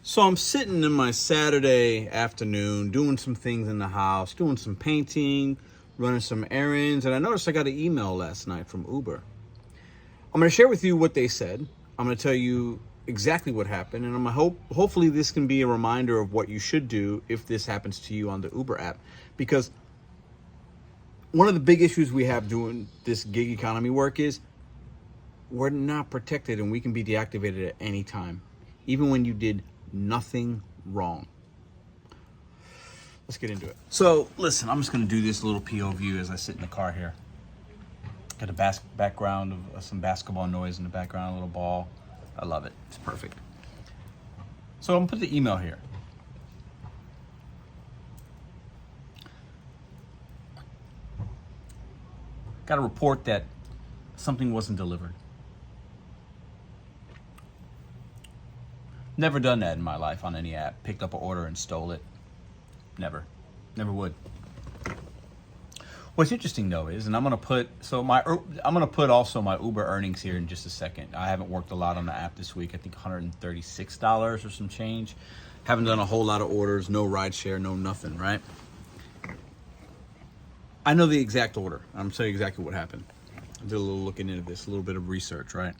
So I'm sitting in my Saturday afternoon doing some things in the house, doing some painting, running some errands, and I noticed I got an email last night from Uber. I'm going to share with you what they said. I'm going to tell you exactly what happened, and hopefully this can be a reminder of what you should do if this happens to you on the Uber app. Because one of the big issues we have doing this gig economy work is we're not protected and we can be deactivated at any time, even when you did nothing wrong. Let's get into it. So listen, I'm just going to do this little POV as I sit in the car here. Got a background of some basketball noise in the background, a little ball. I love it. It's perfect. So I'm going to put the email here. Got a report that something wasn't delivered. Never done that in my life on any app. Picked up an order and stole it. Never would. What's interesting though is, and I'm gonna put also my Uber earnings here in just a second. I haven't worked a lot on the app this week. I think $136 or some change. Haven't done a whole lot of orders. No rideshare. No nothing. Right. I know the exact order. I'm gonna tell you exactly what happened. I did a little looking into this, a little bit of research. Right.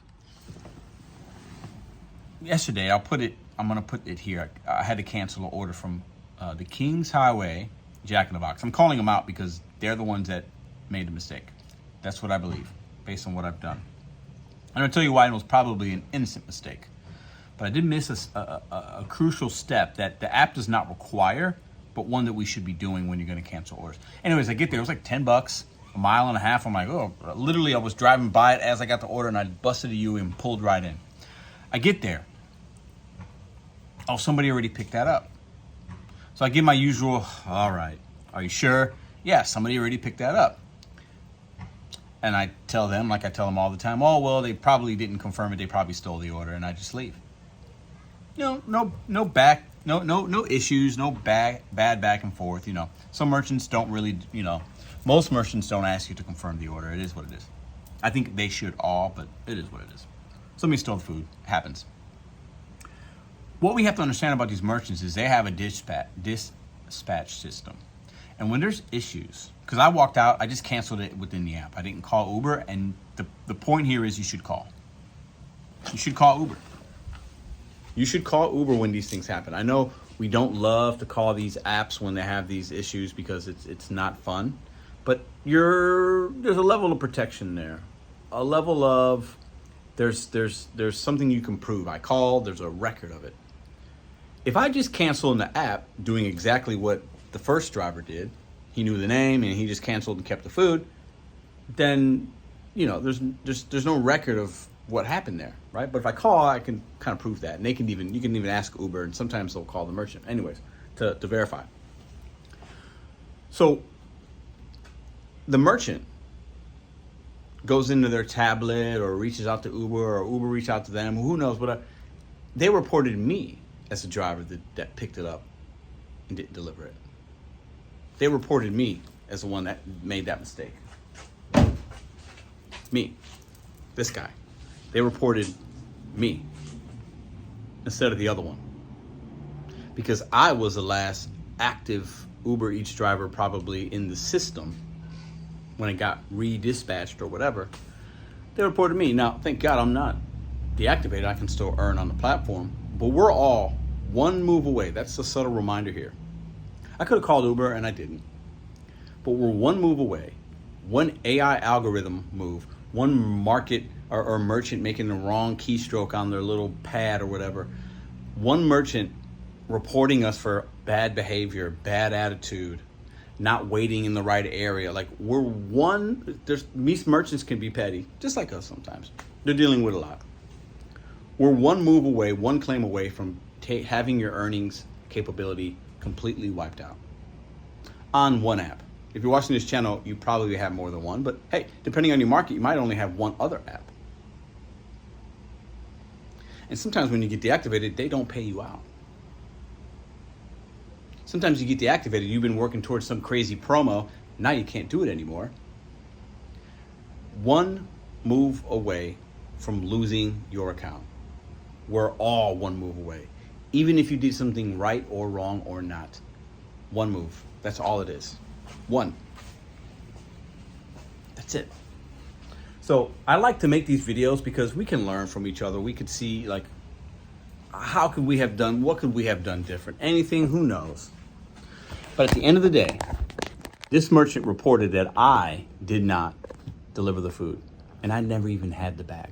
Yesterday, I'm going to put it here. I had to cancel an order from the Kings Highway Jack in the Box. I'm calling them out because they're the ones that made the mistake. That's what I believe, based on what I've done. I'm going to tell you why it was probably an innocent mistake. But I did miss a crucial step that the app does not require, but one that we should be doing when you're going to cancel orders. Anyways, I get there. It was like $10, a mile and a half. I'm like, oh, literally, I was driving by it as I got the order, and I busted a U and pulled right in. I get there. Oh, somebody already picked that up. So I give my usual, all right, are you sure? Yeah, somebody already picked that up. And I tell them, like I tell them all the time, oh, well, they probably didn't confirm it. They probably stole the order, and I just leave. No issues, no bad back and forth. Some merchants don't really, most merchants don't ask you to confirm the order. It is what it is. I think they should all, but it is what it is. Somebody stole the food. It happens. What we have to understand about these merchants is they have a dispatch system. And when there's issues, because I walked out, I just canceled it within the app. I didn't call Uber, and the point here is you should call. You should call Uber. You should call Uber when these things happen. I know we don't love to call these apps when they have these issues because it's not fun, but there's a level of protection there. A level of there's something you can prove. I called, there's a record of it. If I just cancel in the app doing exactly what the first driver did, he knew the name and he just canceled and kept the food, then there's no record of what happened there, right? But if I call, I can kind of prove that, and you can even ask Uber, and sometimes they'll call the merchant anyways to verify. So the merchant goes into their tablet or reaches out to Uber, or Uber reaches out to them, who knows, but they reported me as the driver that picked it up and didn't deliver it. They reported me as the one that made that mistake. Me, this guy. They reported me instead of the other one. Because I was the last active Uber Eats driver probably in the system when it got redispatched or whatever. They reported me. Now, thank God I'm not deactivated. I can still earn on the platform. But we're all one move away. That's a subtle reminder here. I could have called Uber and I didn't. But we're one move away. One AI algorithm move. One market or merchant making the wrong keystroke on their little pad or whatever. One merchant reporting us for bad behavior, bad attitude, not waiting in the right area. Like these merchants can be petty, just like us sometimes. They're dealing with a lot. We're one move away, one claim away from having your earnings capability completely wiped out on one app. If you're watching this channel, you probably have more than one, but hey, depending on your market, you might only have one other app. And sometimes when you get deactivated, they don't pay you out. Sometimes you get deactivated, you've been working towards some crazy promo, now you can't do it anymore. One move away from losing your account. We're all one move away. even if you did something right or wrong or not. One move. That's all it is. One. That's it. So I like to make these videos because we can learn from each other. We could see, like, how could we have done, what could we have done different? Anything, who knows? But at the end of the day, this merchant reported that I did not deliver the food, and I never even had the bag.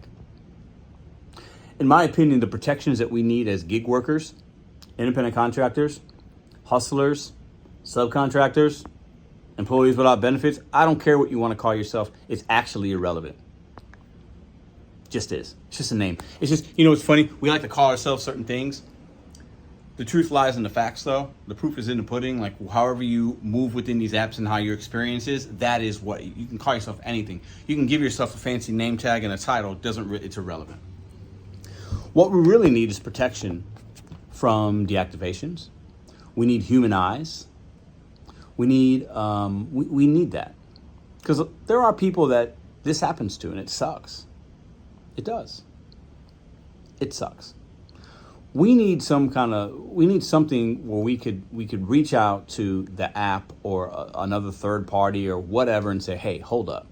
In my opinion, the protections that we need as gig workers, independent contractors, hustlers, subcontractors, employees without benefits, I don't care what you want to call yourself, it's actually irrelevant. Just is. It's just a name. It's just, it's funny. We like to call ourselves certain things. The truth lies in the facts, though. The proof is in the pudding. Like, however you move within these apps and how your experience is, that is what you can call yourself. Anything. You can give yourself a fancy name tag and a title. It's irrelevant. What we really need is protection from deactivations. We need human eyes. We need we need that, because there are people that this happens to, and it sucks. It does. It sucks. We need something where we could reach out to the app or another third party or whatever and say, hey, hold up.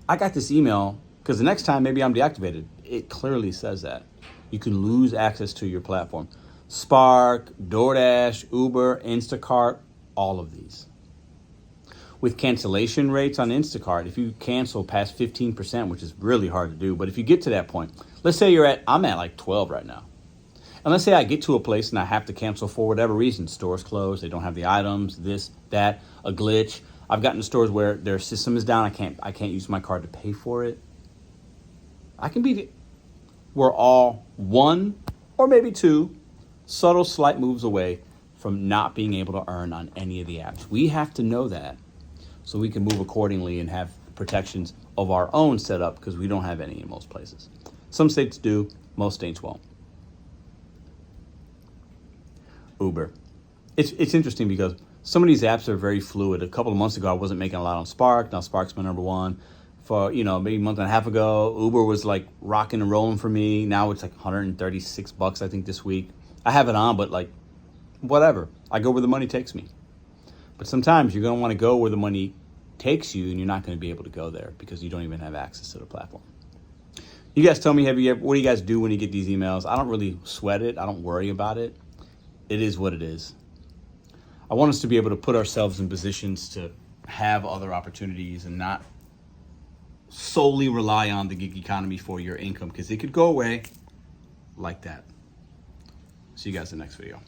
I got this email, because the next time maybe I'm deactivated. It clearly says that. You can lose access to your platform. Spark, DoorDash, Uber, Instacart, all of these. With cancellation rates on Instacart, if you cancel past 15%, which is really hard to do, but if you get to that point, let's say I'm at like 12 right now. And let's say I get to a place and I have to cancel for whatever reason. Stores closed, they don't have the items, this, that, a glitch. I've gotten to stores where their system is down, I can't use my card to pay for it. We're all one or maybe two subtle slight moves away from not being able to earn on any of the apps. We have to know that, so we can move accordingly and have protections of our own set up, because we don't have any in most places. Some states do, most states won't. Uber. It's interesting because some of these apps are very fluid. A couple of months ago, I wasn't making a lot on Spark. Now Spark's my number one. For, maybe a month and a half ago, Uber was like rocking and rolling for me. Now it's like $136, I think, this week. I have it on, but like, whatever. I go where the money takes me. But sometimes you're going to want to go where the money takes you, and you're not going to be able to go there because you don't even have access to the platform. You guys tell me, what do you guys do when you get these emails? I don't really sweat it. I don't worry about it. It is what it is. I want us to be able to put ourselves in positions to have other opportunities and not solely rely on the gig economy for your income, because it could go away like that. See you guys in the next video.